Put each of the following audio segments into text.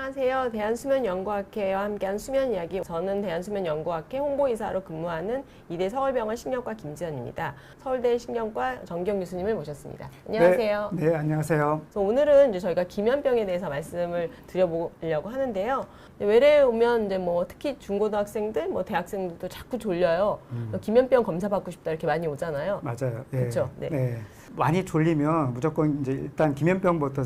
안녕하세요. 대한수면연구학회와 함께한 수면 이야기. 저는 대한수면연구학회 홍보이사로 근무하는 이대 서울병원 신경과 김지연입니다. 서울대 신경과 정기영 교수님을 모셨습니다. 안녕하세요. 네, 안녕하세요. 그래서 오늘은 이제 저희가 기면병에 대해서 말씀을 드려보려고 하는데요. 외래에 오면 이제 뭐 특히 중고등학생들, 뭐 대학생들도 자꾸 졸려요. 기면병 검사 받고 싶다 이렇게 많이 오잖아요. 맞아요. 네. 그렇죠. 네. 네. 많이 졸리면 무조건 이제 일단 기면병부터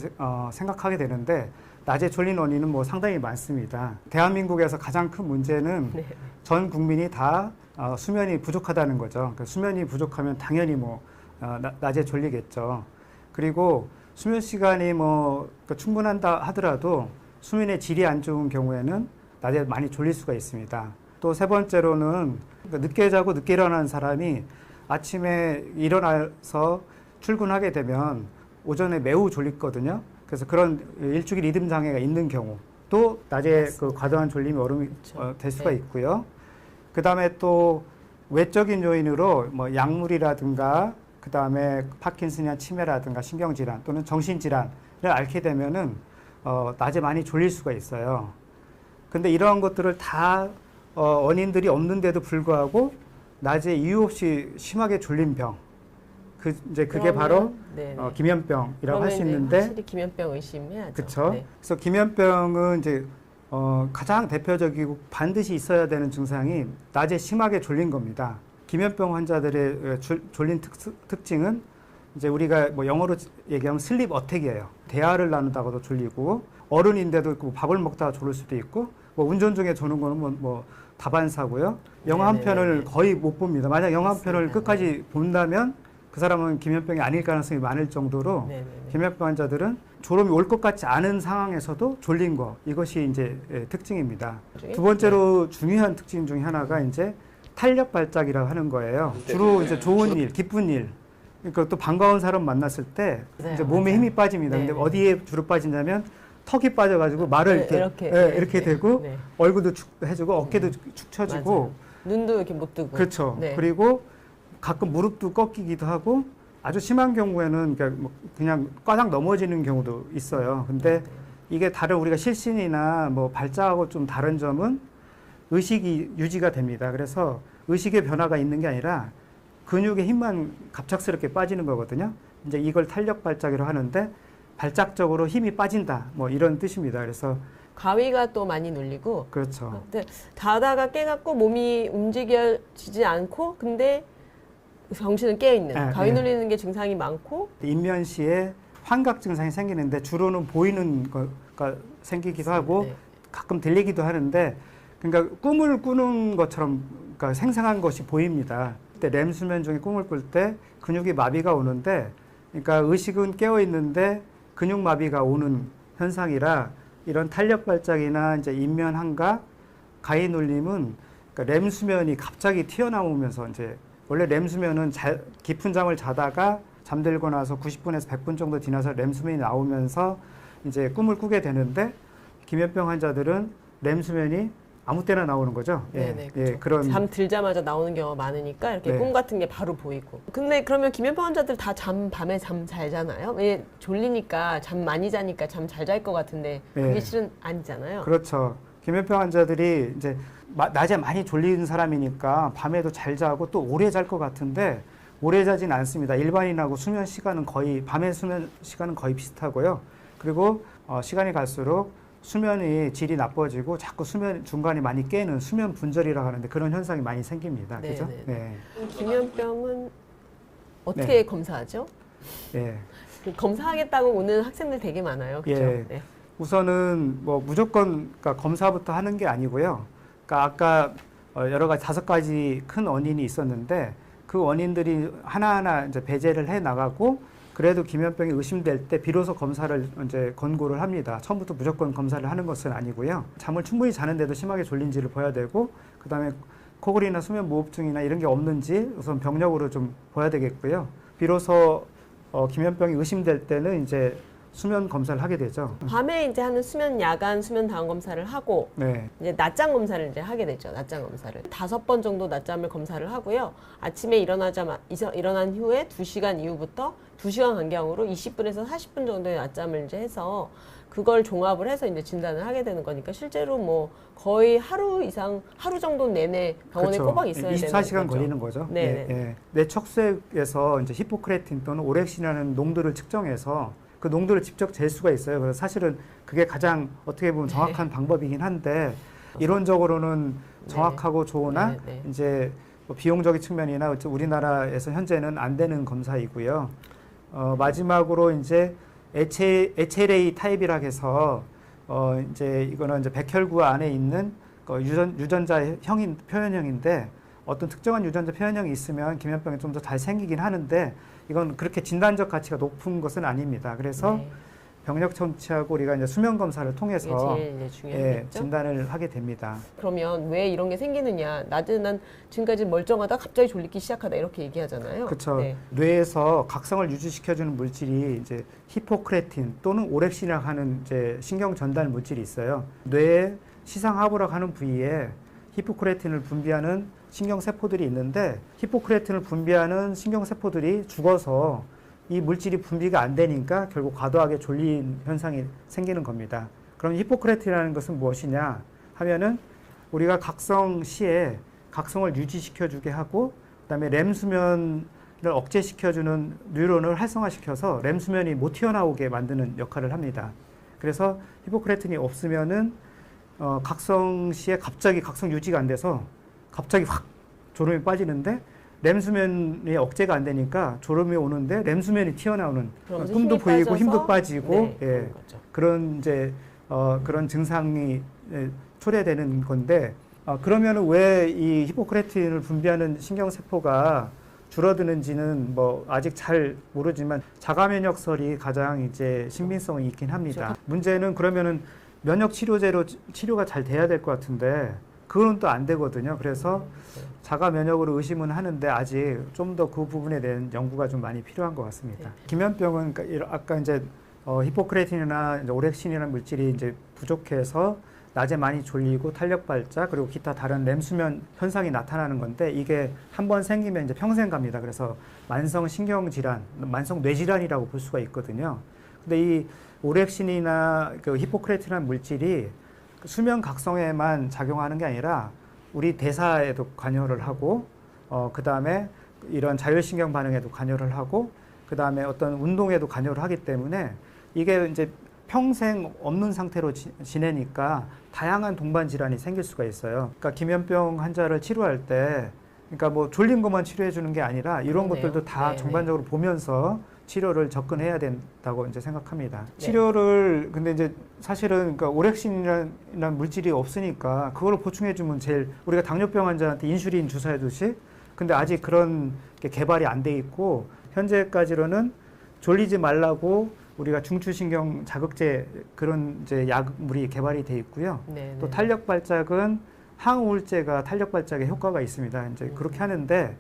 생각하게 되는데 낮에 졸린 원인은 뭐 상당히 많습니다. 대한민국에서 가장 큰 문제는 네. 전 국민이 다 수면이 부족하다는 거죠. 그러니까 수면이 부족하면 당연히 뭐 낮에 졸리겠죠. 그리고 수면 시간이 뭐 충분한다 하더라도 수면의 질이 안 좋은 경우에는 낮에 많이 졸릴 수가 있습니다. 또 세 번째로는 늦게 자고 늦게 일어나는 사람이 아침에 일어나서 출근하게 되면 오전에 매우 졸리거든요. 그래서 그런 일주기 리듬 장애가 있는 경우 또 낮에 그 과도한 졸림이 오름이 그렇죠. 될 수가 네. 있고요. 그다음에 또 외적인 요인으로 뭐 약물이라든가 그다음에 파킨슨이나 치매라든가 신경질환 또는 정신질환을 앓게 되면은 낮에 많이 졸릴 수가 있어요. 근데 이러한 것들을 다 원인들이 없는데도 불구하고 낮에 이유 없이 심하게 졸린 병. 그게 바로 기면병이라고 할 수 있는데, 확실히 기면병 의심해야죠. 그렇죠. 네. 그래서 기면병은 이제 가장 대표적이고 반드시 있어야 되는 증상이 낮에 심하게 졸린 겁니다. 기면병 환자들의 졸린 특징은 이제 우리가 뭐 영어로 얘기하면 슬립 어택이에요. 대화를 나누다가도 졸리고 어른인데도 있고 밥을 먹다가 졸릴 수도 있고 뭐 운전 중에 조는 거는 뭐 다반사고요. 영화 한 편을 거의 못 봅니다. 만약 영화 한 편을 끝까지 본다면 그 사람은 기면병이 아닐 가능성이 많을 정도로 기면병 환자들은 졸음이 올 것 같지 않은 상황에서도 졸린 거 이것이 이제 특징입니다. 두 번째로 중요한 특징 중에 하나가 이제 탄력 발작이라고 하는 거예요. 주로 이제 좋은 일, 기쁜 일, 그러니까 또 반가운 사람 만났을 때 이제 몸에 힘이 빠집니다. 근데 어디에 주로 빠지냐면 턱이 빠져가지고 말을 이렇게 되고 얼굴도 축 해주고 어깨도 축 처지고 맞아요. 눈도 이렇게 못 뜨고 그렇죠. 그리고 가끔 무릎도 꺾이기도 하고 아주 심한 경우에는 그냥 꽈당 넘어지는 경우도 있어요. 근데 이게 다른 우리가 실신이나 뭐 발작하고 좀 다른 점은 의식이 유지가 됩니다. 그래서 의식의 변화가 있는 게 아니라 근육의 힘만 갑작스럽게 빠지는 거거든요. 이제 이걸 탄력 발작이라고 하는데 발작적으로 힘이 빠진다. 뭐 이런 뜻입니다. 그래서 가위가 또 많이 눌리고 그렇죠. 근데 자다가 깨갖고 몸이 움직여지지 않고 근데 정신은 깨어있는 가위 눌리는 게 증상이 많고 인면시에 환각 증상이 생기는데 주로는 보이는 거가 생기기도 하고 가끔 들리기도 하는데 그러니까 꿈을 꾸는 것처럼 그러니까 생생한 것이 보입니다. 그때 렘 수면 중에 꿈을 꿀 때 근육이 마비가 오는데 그러니까 의식은 깨어 있는데 근육 마비가 오는 현상이라 이런 탄력 발작이나 이제 인면 환각, 가위 눌림은 그러니까 렘 수면이 갑자기 튀어나오면서 이제 원래 렘 수면은 깊은 잠을 자다가 잠들고 나서 90분에서 100분 정도 지나서 렘 수면이 나오면서 이제 꿈을 꾸게 되는데 기면병 환자들은 램 수면이 아무 때나 나오는 거죠. 그렇죠. 그런 잠 들자마자 나오는 경우가 많으니까 이렇게 꿈 같은 게 바로 보이고. 근데 그러면 기면병 환자들 다 밤에 잠 잘 자나요? 왜 졸리니까 잠 많이 자니까 잠 잘 잘 것 같은데 그게 실은 아니잖아요. 그렇죠. 기면병 환자들이 이제 낮에 많이 졸리는 사람이니까 밤에도 잘 자고 또 오래 잘 것 같은데 오래 자진 않습니다. 일반인하고 수면 시간은 밤의 수면 시간은 거의 비슷하고요. 그리고 시간이 갈수록 수면의 질이 나빠지고 자꾸 수면 중간에 많이 깨는 수면 분절이라고 하는데 그런 현상이 많이 생깁니다. 그죠? 기면병은 어떻게 검사하죠? 검사하겠다고 오는 학생들 되게 많아요. 그렇죠? 우선은 뭐 무조건 그러니까 검사부터 하는 게 아니고요. 그러니까 아까 여러 가지 5가지 큰 원인이 있었는데 그 원인들이 하나하나 이제 배제를 해 나가고 그래도 기면병이 의심될 때 비로소 검사를 이제 권고를 합니다. 처음부터 무조건 검사를 하는 것은 아니고요. 잠을 충분히 자는데도 심하게 졸린지를 봐야 되고 그다음에 코골이나 수면무호흡증이나 이런 게 없는지 우선 병력으로 좀 봐야 되겠고요. 비로소 기면병이 의심될 때는 이제 수면 검사를 하게 되죠. 밤에 이제 하는 수면 야간 수면 다운 검사를 하고 네. 이제 낮잠 검사를 이제 하게 되죠. 낮잠 검사를 5번 정도 낮잠을 검사를 하고요. 아침에 일어난 후에 2시간 이후부터 2시간 간격으로 20분에서 40분 정도의 낮잠을 이제 해서 그걸 종합을 해서 이제 진단을 하게 되는 거니까 실제로 뭐 거의 하루 정도 내내 병원에 그렇죠. 꼬박 있어야 되는 24시간 거죠. 걸리는 거죠. 네. 뇌 척수액에서 이제 히포크레틴 또는 오렉신이라는 농도를 측정해서 그 농도를 직접 잴 수가 있어요. 그래서 사실은 그게 가장 어떻게 보면 정확한 방법이긴 한데 이론적으로는 정확하고 좋으나 이제 뭐 비용적인 측면이나 우리나라에서 현재는 안 되는 검사이고요. 마지막으로 이제 HLA 타입이라 해서 이제 이거는 이제 백혈구 안에 있는 유전자 표현형인데 어떤 특정한 유전자 표현형이 있으면 기면병이 좀 더 잘 생기긴 하는데 이건 그렇게 진단적 가치가 높은 것은 아닙니다. 그래서 병력 청취하고 우리가 이제 수면 검사를 통해서 이게 제일 중요하겠죠? 진단을 하게 됩니다. 그러면 왜 이런 게 생기느냐? 난 지금까지 멀쩡하다 갑자기 졸리기 시작하다 이렇게 얘기하잖아요. 그렇죠. 네. 뇌에서 각성을 유지시켜주는 물질이 이제 히포크레틴 또는 오렉신이라고 하는 이제 신경 전달 물질이 있어요. 뇌의 시상하부라고 하는 부위에 히포크레틴을 분비하는 신경세포들이 있는데 히포크레틴을 분비하는 신경세포들이 죽어서 이 물질이 분비가 안 되니까 결국 과도하게 졸린 현상이 생기는 겁니다. 그럼 히포크레틴이라는 것은 무엇이냐 하면은 우리가 각성 시에 각성을 유지시켜주게 하고 그다음에 렘 수면을 억제시켜주는 뉴런을 활성화시켜서 렘 수면이 못 튀어나오게 만드는 역할을 합니다. 그래서 히포크레틴이 없으면은 각성 시에 갑자기 각성 유지가 안 돼서 갑자기 확 졸음이 빠지는데 렘 수면이 억제가 안 되니까 졸음이 오는데 렘 수면이 튀어나오는 꿈도 보이고 힘도 빠지고 그런 이제 그런 증상이 초래되는 건데 그러면 왜 이 히포크레틴을 분비하는 신경세포가 줄어드는지는 뭐 아직 잘 모르지만 자가면역설이 가장 이제 신빙성이 있긴 합니다. 문제는 그러면은 면역 치료제로 치료가 잘 돼야 될 것 같은데 그건 또 안 되거든요. 그래서 자가 면역으로 의심은 하는데 아직 좀 더 그 부분에 대한 연구가 좀 많이 필요한 것 같습니다. 기면병은 아까 이제 히포크레틴이나 이제 오렉신이라는 물질이 이제 부족해서 낮에 많이 졸리고 탄력 발작 그리고 기타 다른 렘 수면 현상이 나타나는 건데 이게 한번 생기면 이제 평생 갑니다. 그래서 만성 신경 질환, 만성 뇌 질환이라고 볼 수가 있거든요. 근데 이 오렉신이나 그 히포크레틴이라는 물질이 수면 각성에만 작용하는 게 아니라 우리 대사에도 관여를 하고 그 다음에 이런 자율신경 반응에도 관여를 하고 그 다음에 어떤 운동에도 관여를 하기 때문에 이게 이제 평생 없는 상태로 지내니까 다양한 동반 질환이 생길 수가 있어요. 그러니까 기면병 환자를 치료할 때 그러니까 뭐 졸린 것만 치료해 주는 게 아니라 이런 것들도 다 전반적으로 보면서 치료를 접근해야 된다고 이제 생각합니다. 치료를 근데 이제 사실은 그러니까 오렉신이라는 물질이 없으니까 그걸 보충해 주면 제일 우리가 당뇨병 환자한테 인슐린 주사해 주듯이 근데 아직 그런 게 개발이 안 돼 있고 현재까지로는 졸리지 말라고 우리가 중추신경 자극제 그런 이제 약물이 개발이 돼 있고요. 또 탄력 발작은 항우울제가 탄력 발작에 효과가 있습니다. 이제 그렇게 하는데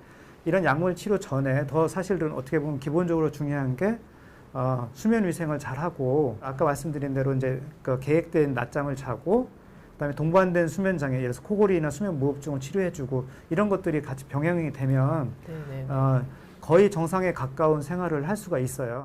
이런 약물 치료 전에 더 사실은 어떻게 보면 기본적으로 중요한 게 수면 위생을 잘 하고 아까 말씀드린 대로 이제 그 계획된 낮잠을 자고 그다음에 동반된 수면 장애 예를 들어서 코골이나 수면 무호흡증을 치료해주고 이런 것들이 같이 병행이 되면 거의 정상에 가까운 생활을 할 수가 있어요.